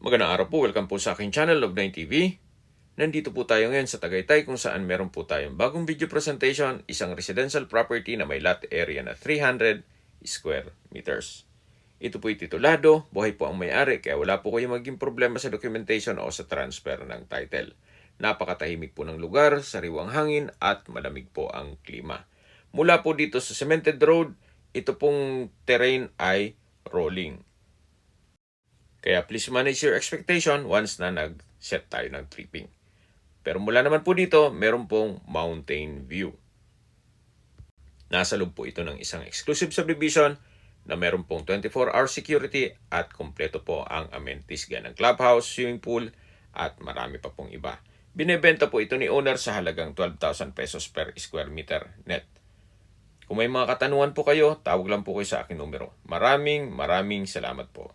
Magandang araw po, welcome po sa aking channel, Log9 TV. Nandito po tayo ngayon sa Tagaytay kung saan meron po tayong bagong video presentation, isang residential property na may lot area na 300 square meters. Ito po'y titulado, buhay po ang may-ari kaya wala po kayong maging problema sa documentation o sa transfer ng title. Napakatahimik po ng lugar, sariwang hangin at malamig po ang klima. Mula po dito sa cemented road, ito pong terrain ay rolling. Kaya please manage your expectation once na nag-set tayo ng tripping. Pero mula naman po dito, meron pong mountain view. Nasa loob po ito ng isang exclusive subdivision na meron pong 24-hour security at kompleto po ang amenities gaya ng clubhouse, swimming pool at marami pa pong iba. Binebenta po ito ni owner sa halagang 12,000 pesos per square meter net. Kung may mga katanungan po kayo, tawag lang po kayo sa aking numero. Maraming salamat po.